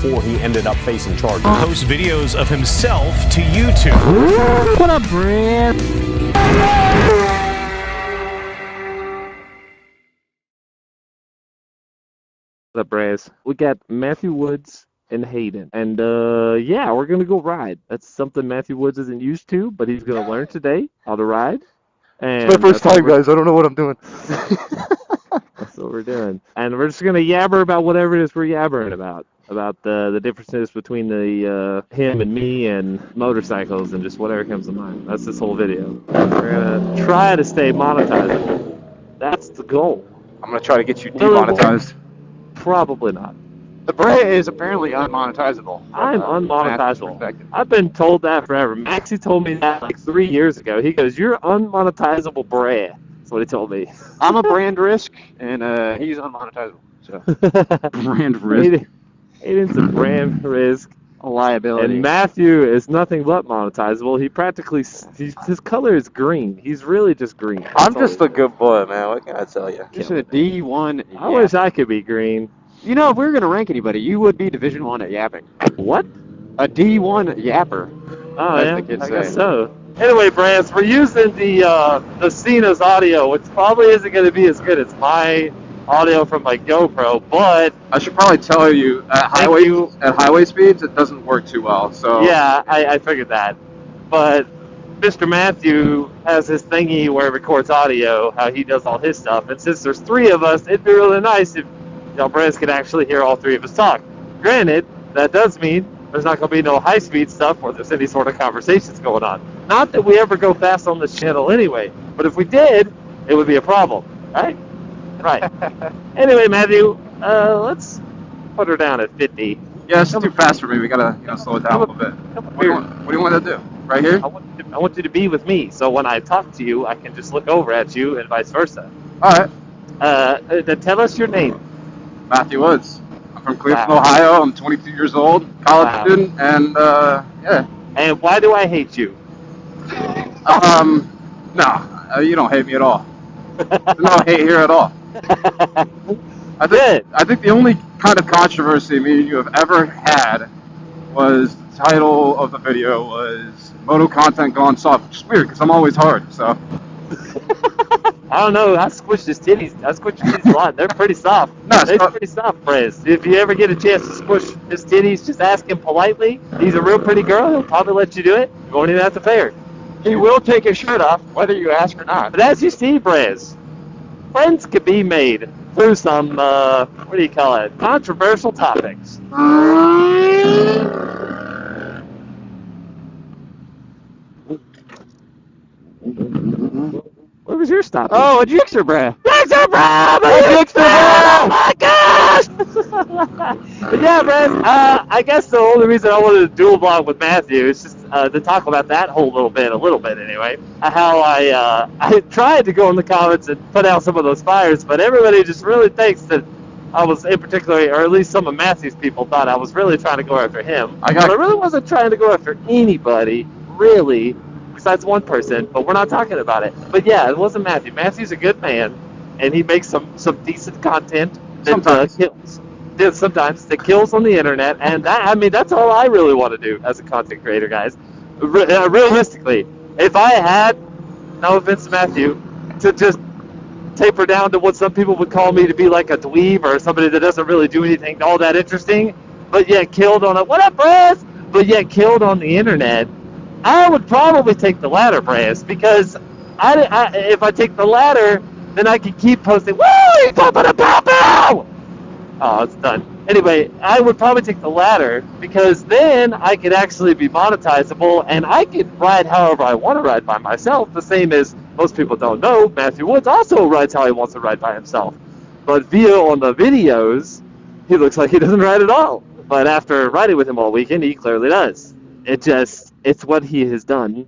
before he ended up facing charges. Posts videos of himself to YouTube. What up, Brad? What up, Brahs? We got Mathew Woods and Hayden. And, yeah, we're going to go ride. That's something Mathew Woods isn't used to, but he's going to learn today how to ride. And it's my first time, guys. I don't know what I'm doing. That's what we're doing. And we're just going to yabber about whatever it is we're yabbering about the differences between the him and me and motorcycles and just whatever comes to mind. That's this whole video. We're going to try to stay monetizable. That's the goal. I'm going to try to get you demonetized. Probably not. The Brah is apparently unmonetizable. I'm unmonetizable. I've been told that forever. Maxie told me that like 3 years ago. He goes, "You're unmonetizable, Brah." That's what he told me. I'm a brand risk, and he's unmonetizable. So. Brand risk. Hayden's a brand risk. A liability. And Mathew is nothing but monetizable. He practically, his color is green. He's really just green. I'm just a good boy, man. What can I tell you? Just a D1. I wish I could be green. You know, if we were going to rank anybody, you would be Division 1 at yapping. What? A D1 yapper. Oh, yeah, I guess so. Anyway, Brahs, we're using the Cena's audio, which probably isn't going to be as good as my audio from my GoPro, but I should probably tell you at highway speeds it doesn't work too well. So yeah, I figured that. But Mr. Mathew has his thingy where it records audio, how he does all his stuff, and since there's three of us, it'd be really nice if Brahs could actually hear all three of us talk. Granted, that does mean there's not going to be no high-speed stuff where there's any sort of conversations going on. Not that we ever go fast on this channel anyway, but if we did, it would be a problem, right? Right. Anyway, Mathew, let's put her down at 50. Yeah, it's too fast for me. We gotta slow it down a little bit. What do you want to do? Right here? I want you to be with me, so when I talk to you, I can just look over at you and vice versa. All right. Tell us your name. Mathew Woods. I'm from Cleveland, Ohio. I'm 22 years old, college student, and yeah. And why do I hate you? No, you don't hate me at all. There's no hate here at all. I think the only kind of controversy me and you have ever had was the title of the video was Moto Content Gone Soft, which is weird because I'm always hard, so. I don't know. I squished his titties. A lot. They're pretty soft. They're pretty soft, Brahs. If you ever get a chance to squish his titties, just ask him politely. He's a real pretty girl. He'll probably let you do it. You won't even have to pay her. He will take his shirt off, whether you ask or not. But as you see, Brahs, friends can be made through some, what do you call it, controversial topics. What was your stop? Oh, a Gixxer Brah. Gixxer Brah! Gixxer Brah! Oh my gosh! But yeah, Brad, I guess the only reason I wanted to dual vlog with Mathew is just to talk about that a little bit anyway. How I tried to go in the comments and put out some of those fires, but everybody just really thinks that I was in particular, or at least some of Mathew's people thought I was really trying to go after him. But I really wasn't trying to go after anybody, really. Besides one person, but we're not talking about it. But yeah, it wasn't Mathew. Mathew's a good man, and he makes some decent content that kills. Yeah, sometimes that kills on the internet, and that's all I really want to do as a content creator, guys. Realistically, if I had, no offense to Mathew, to just taper down to what some people would call me to be like a dweeb or somebody that doesn't really do anything all that interesting, but yet killed on what up, Brahs? But yet killed on the internet. I would probably take the latter, Brahs, because if I take the latter, then I can keep posting, woo, he's popping a pow-pow! Oh, it's done. Anyway, I would probably take the latter, because then I could actually be monetizable, and I could ride however I want to ride by myself, the same as most people don't know, Mathew Woods also rides how he wants to ride by himself. But on the videos, he looks like he doesn't ride at all. But after riding with him all weekend, he clearly does. It's what he has done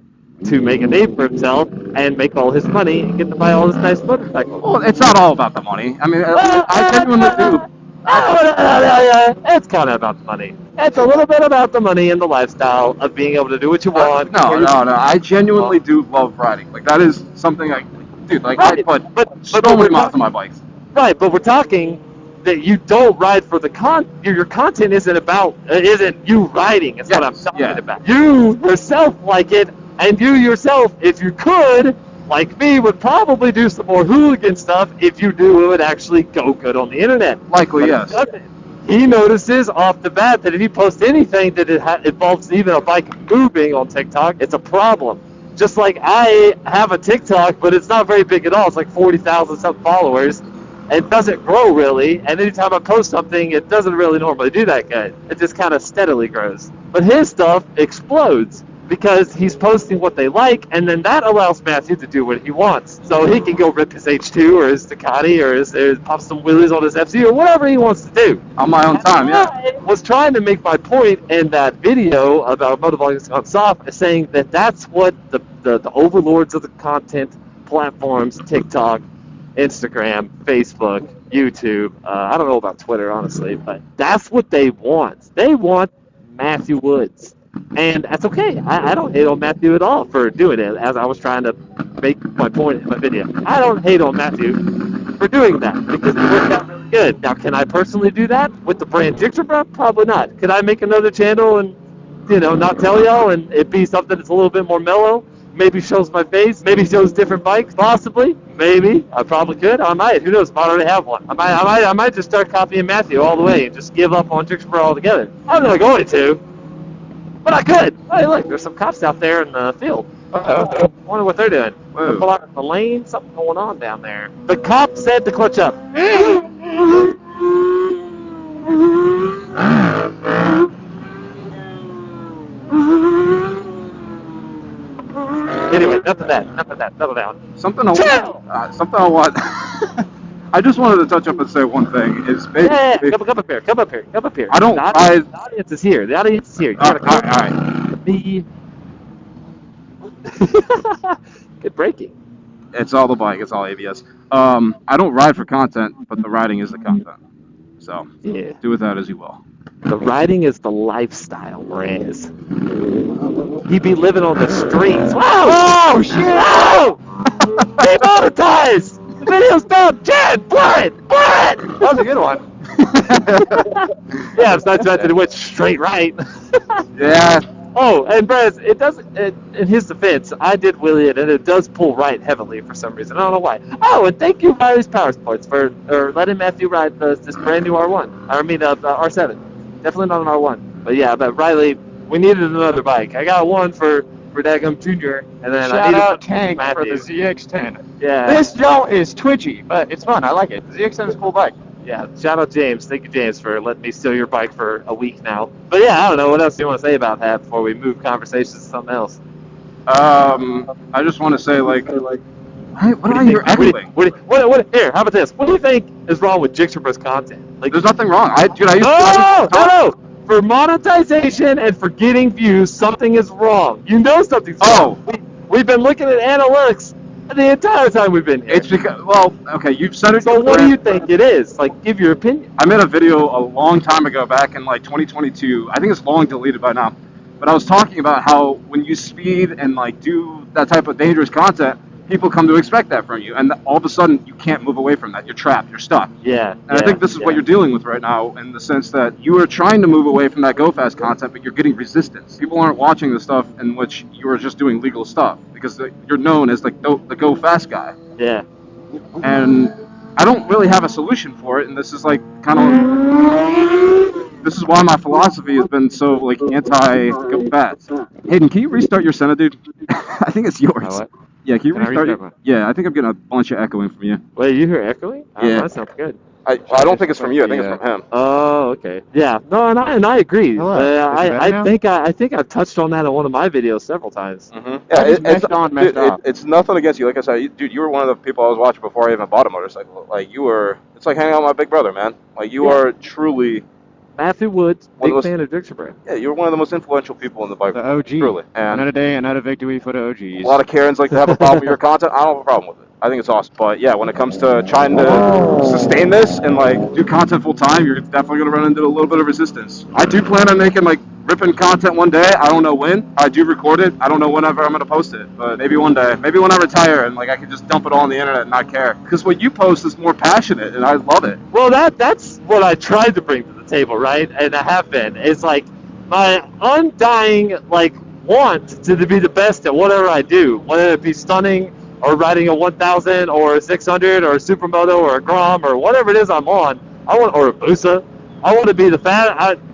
to make a name for himself and make all his money and get to buy all his nice motorcycles. Well, it's not all about the money. I mean, I genuinely do. It's kind of about the money. It's a little bit about the money and the lifestyle of being able to do what you want. No. I genuinely do love riding. Like, that is something I put so many miles on my bikes. Right, but we're talking that you don't ride for the your content isn't you riding. It's what I'm talking about. You yourself like it, and you yourself, if you could, like me, would probably do some more hooligan stuff if you knew it would actually go good on the internet. Likely, yes. He notices off the bat that if he posts anything that involves even a bike moving on TikTok, it's a problem. Just like I have a TikTok, but it's not very big at all. It's like 40,000 some followers. It doesn't grow really, and anytime I post something, it doesn't really normally do that good. It just kind of steadily grows. But his stuff explodes because he's posting what they like, and then that allows Mathew to do what he wants. So he can go rip his H2 or his Ducati or pop some wheelies on his FC or whatever he wants to do. On my own time, yeah. I was trying to make my point in that video about motovlogging gone soft, saying that that's what the overlords of the content platforms, TikTok, Instagram, Facebook, YouTube, I don't know about Twitter, honestly, but that's what they want. They want Mathew Woods. And that's okay. I don't hate on Mathew at all for doing it, as I was trying to make my point in my video. I don't hate on Mathew for doing that, because it worked out really good. Now, can I personally do that with the brand Gixxer Brah? Probably not. Could I make another channel and, not tell y'all, and it be something that's a little bit more mellow? Maybe shows my face, maybe shows different bikes, possibly, maybe. I probably could, I might, who knows, I already have one. I might just start copying Mathew all the way and just give up on Gixxer Brah altogether. I'm not going to. But I could. Hey, look, there's some cops out there in the field. I wonder what they're doing. They're pulling out the lane. Something going on down there. The cop said to clutch up. Anyway, enough of that. Settle down. Something I want. I just wanted to touch up and say one thing. Is come up here. I don't. The audience is here. You gotta come. All right. Me. Good breaking. It's all the bike. It's all ABS. I don't ride for content, but the riding is the content. So do with that as you will. The riding is the lifestyle, brahs. He be living on the streets. Whoa! Oh shit! Whoa! Demonetized! The video's done! Jen, blur it! That was a good one. Yeah, it's not that it went straight right. Yeah. Oh, and Brez, it does. In his defense, I did wheelie it, and it does pull right heavily for some reason. I don't know why. Oh, and thank you, RileysPowersports, for letting Mathew ride this brand new R1. I mean, R7. Definitely not an R1. But yeah, but Riley, we needed another bike. I got one for Dagum Jr. and then I needed out Tank Mathew. for the ZX10. Yeah. This Joe is twitchy, but it's fun. I like it. The ZX10 is a cool bike. Yeah, shout out James. Thank you, James, for letting me steal your bike for a week now. But yeah, I don't know. What else do you want to say about that before we move conversations to something else? I just want to say, like what are you echoing? Here, how about this? What do you think is wrong with Gixxer Brah's content? Like, there's nothing wrong. No! For monetization and for getting views, something is wrong. You know something's wrong. We've been looking at analytics the entire time we've been here. It's because, okay, you've said it. So what do you think it is? Like, give your opinion. I made a video a long time ago, back in like 2022. I think it's long deleted by now. But I was talking about how when you speed and like do that type of dangerous content, people come to expect that from you, and all of a sudden you can't move away from that. You're trapped. You're stuck. Yeah. And I think this is what you're dealing with right now, in the sense that you are trying to move away from that go fast content, but you're getting resistance. People aren't watching the stuff in which you are just doing legal stuff, because you're known as like the go fast guy. Yeah. And I don't really have a solution for it, and this is like this is why my philosophy has been so like anti go fast. Hayden, can you restart your Senna, dude? I think it's yours. What? Yeah, can you restart it? Yeah, I think I'm getting a bunch of echoing from you. Wait, you hear echoing? Yeah. That sounds good. I don't think it's from you. I think it's from him. Oh, okay. Yeah. No, and I agree. I think I've touched on that in one of my videos several times. Mm-hmm. Yeah, it's nothing against you. Like I said, dude, you were one of the people I was watching before I even bought a motorcycle. Like it's like hanging out with my big brother, man. Like you are truly. Mathew Woods, big fan of Gixxer Brah. Yeah, you're one of the most influential people in the bike. The OG. Truly. And another day, another victory for the OGs. A lot of Karens like to have a problem with your content. I don't have a problem with it. I think it's awesome. But yeah, when it comes to trying to sustain this and like do content full time, you're definitely going to run into a little bit of resistance. I do plan on making like ripping content one day. I don't know when. I do record it. I don't know whenever I'm gonna post it, but maybe one day. Maybe when I retire and like I can just dump it all on the internet and not care. Because what you post is more passionate, and I love it. Well, that's what I tried to bring to the table, right? And I have been. It's like my undying like want to be the best at whatever I do, whether it be stunning or riding a 1000 or a 600 or a supermoto or a Grom or whatever it is I'm on. Or a Busa. I want to be the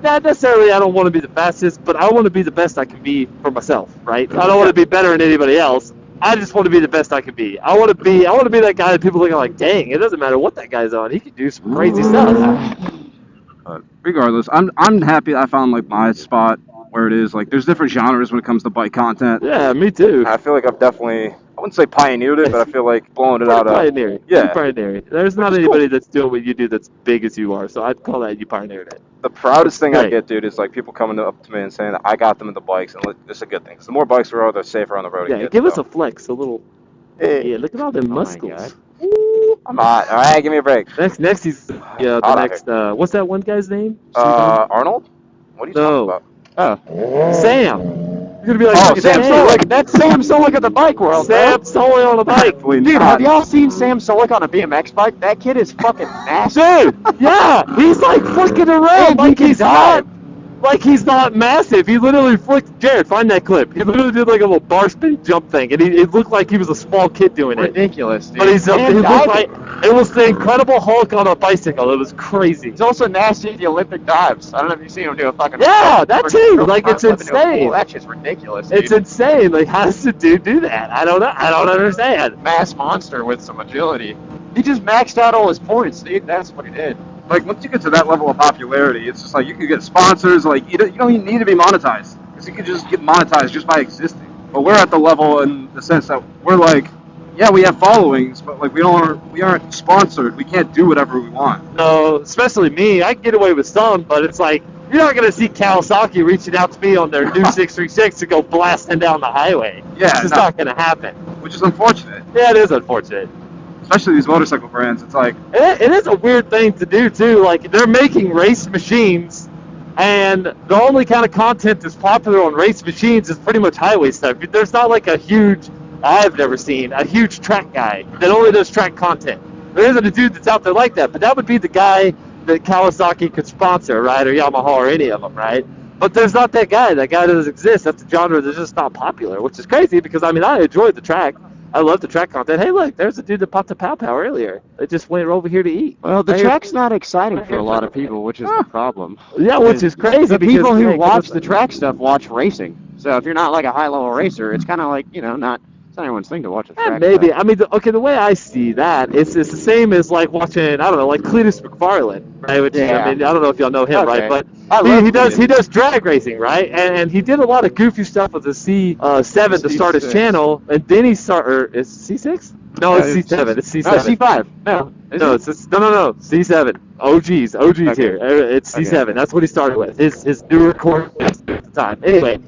not necessarily I don't want to be the fastest, but I want to be the best I can be for myself, right? I don't want to be better than anybody else. I just want to be the best I can be. I want to be that guy that people look at like, dang, it doesn't matter what that guy's on. He can do some crazy stuff. Regardless, I'm happy I found like my spot where it is. Like, there's different genres when it comes to bike content. Yeah, me too. I feel like I've definitely, I wouldn't say pioneered it, but I feel like blowing it out. Pioneering. Yeah. You're pioneering. There's not anybody that's doing what you do that's big as you are, so I'd call that you pioneered it. The proudest thing I Right. get, dude, is like people coming up to me and saying that I got them in the bikes, and this is a good thing. Because the more bikes there are, the safer on the road. Yeah, give us a flex, a little. Hey, Yeah, look at all them my muscles. I'm hot. All right, give me a break. Next he's the Hot next. What's that one guy's name? Arnold? What are you No. talking about? Sam. You're gonna be like, Oh, look at Sam Solik. That's Sam Solik of the bike world, Sam Solik on a bike. Definitely Dude, not. have y'all seen Sam Solik on a BMX bike? That kid is fucking massive. Dude, yeah, he's like flicking around And like he can dive. he's not massive. He literally flicked. Jared, find that clip. He literally did like a little bar spin jump thing, and it looked like he was a small kid doing it. Ridiculous, dude. But he And looked diving. like it was the Incredible Hulk on a bicycle. It was crazy. He's also nasty at the Olympic dives. I don't know if you've seen him do a fucking... Yeah, that too. Freaking Like, it's front flip into a insane. pool. That shit's ridiculous, dude. It's insane. Like, how does the dude do that? I don't know. I don't understand. Mass monster with some agility. He just maxed out all his points, dude. That's what he did. Like, once you get to that level of popularity, it's just like you can get sponsors. Like, you don't even need to be monetized, because you can just get monetized just by existing. But we're at the level in the sense that we're like, yeah, we have followings, but like we aren't sponsored. We can't do whatever we want. No, especially me. I can get away with some, but it's like you're not gonna see Kawasaki reaching out to me on their new 636 to go blasting down the highway. Yeah, it's just no. not gonna happen. Which is unfortunate, Yeah, it is unfortunate. especially these motorcycle brands. It's like, It is a weird thing to do too. Like, they're making race machines, and the only kind of content that's popular on race machines is pretty much highway stuff. There's not like I've never seen a huge track guy that only does track content. There isn't a dude that's out there like that, but that would be the guy that Kawasaki could sponsor, right, or Yamaha or any of them, right? But there's not that guy. That guy doesn't exist. That's a genre that's just not popular, which is crazy because, I mean, I enjoyed the track. I love the track content. Hey, look, there's a dude that popped a pow pow earlier. They just went over here to eat. Well, the Hey, track's not exciting for a lot of people, which is the problem. Yeah, which is crazy. The because, people who hey, watch because- the track stuff watch racing. So if you're not like a high-level racer, it's kind of like, it's not anyone's thing to watch the Yeah, track maybe. stuff. I mean, the way I see that, it's the same as like watching, I don't know, like Cletus McFarlane, right? Which, Yeah. I mean, I don't know if y'all know him, Okay. right? But I love he Cletus. does drag racing, right? And he did a lot of goofy stuff with the C7 to start his C6. channel, and then he started. Is it C6? No, it's C7. It's C7. No, C5. No. No, no, C7. OG's Okay. here. It's C7. That's what he started with. His newer core at the time. Anyway,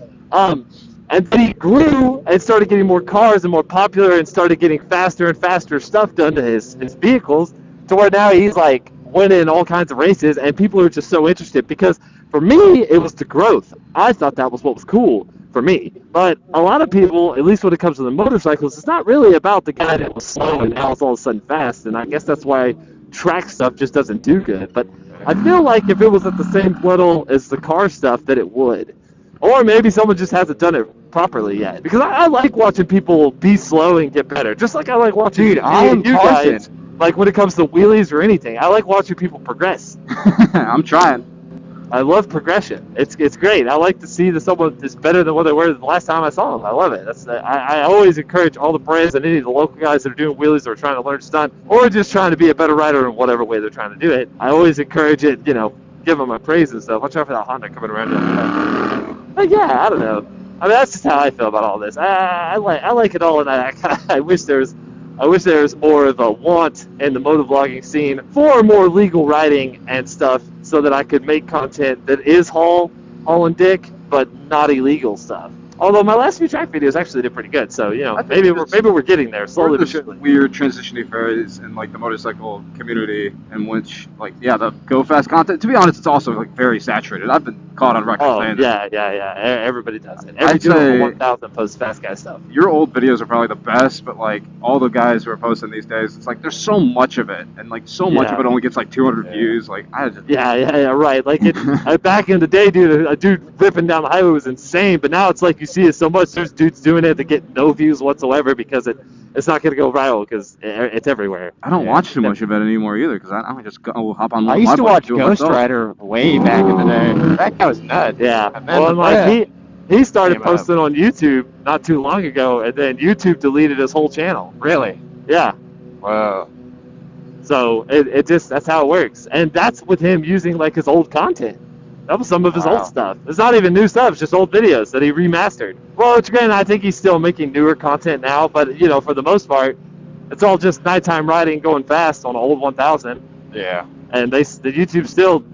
and then he grew and started getting more cars and more popular and started getting faster and faster stuff done to his vehicles, to where now he's like winning all kinds of races, and people are just so interested because for me it was the growth. I thought that was what was cool for me. But a lot of people, at least when it comes to the motorcycles, it's not really about the guy that was slow and now it's all of a sudden fast, and I guess that's why track stuff just doesn't do good. But I feel like if it was at the same level as the car stuff, that it would. Or maybe someone just hasn't done it properly yet. Because I like watching people be slow and get better. Just like I like watching Dude, I am you Carson. guys, like when it comes to wheelies or anything. I like watching people progress. I'm trying. I love progression. It's great. I like to see that someone is better than what they were the last time I saw them. I love it. I always encourage all the brands and any of the local guys that are doing wheelies or trying to learn stunt or just trying to be a better rider in whatever way they're trying to do it. I always encourage it, give them my praise and stuff. Watch out for that Honda coming around. But yeah, I don't know. I mean, that's just how I feel about all this. I like it all, and I wish there was more of a want in the motovlogging scene for more legal riding and stuff, so that I could make content that is haul and dick, but not illegal stuff. Although my last few track videos actually did pretty good, so I think maybe we're getting there slowly We're but this surely. weird transitioning phase in like the motorcycle community, in which the go fast content. To be honest, it's also like very saturated. I've been caught on record Oh, saying that. yeah. Everybody does it. Every I'd dude over say- 1,000 posts fast guy stuff. Your old videos are probably the best, but like all the guys who are posting these days, it's like there's so much of it, and like so much Yeah. of it only gets like 200 views. Like I just, Yeah, right. Like back in the day, dude, a dude ripping down the highway was insane. But now it's like you see it so much. There's dudes doing it that get no views whatsoever because it's not gonna go viral because it's everywhere. I don't watch too much of it anymore either because I would just go hop on. I my used to bike, watch do it Ghost myself. Rider way back in the day. That guy was nuts. Yeah. And then Well, the like he started came up. posting on YouTube not too long ago, and then YouTube deleted his whole channel. Really? Yeah. Whoa. So it just that's how it works, and that's with him using like his old content. That was some of his Wow. old stuff. It's not even new stuff; it's just old videos that he remastered. Well, it's granted, I think he's still making newer content now, but you know, for the most part, it's all just nighttime riding, going fast on an old 1000. Yeah. And the YouTube still,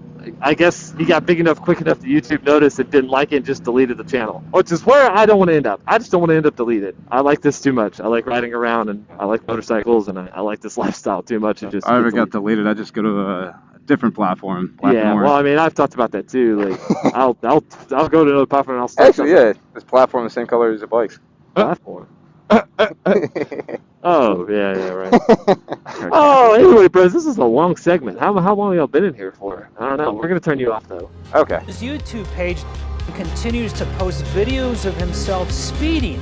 I guess he got big enough, quick enough, the YouTube noticed it, didn't like it, and just deleted the channel. Which is where I don't want to end up. I just don't want to end up deleted. I like this too much. I like riding around, and I like motorcycles, and I like this lifestyle too much. And just If I ever get got deleted, I just go to a different platform. yeah, well, I mean, I've talked about that too. Like, I'll go to another platform and I'll start Actually, yeah, this platform the same color as the bikes. platform. Oh, yeah, right. Oh, anyway, bros, this is a long segment. How long have y'all been in here for? I don't know. We're gonna turn you off though. Okay. His YouTube page continues to post videos of himself speeding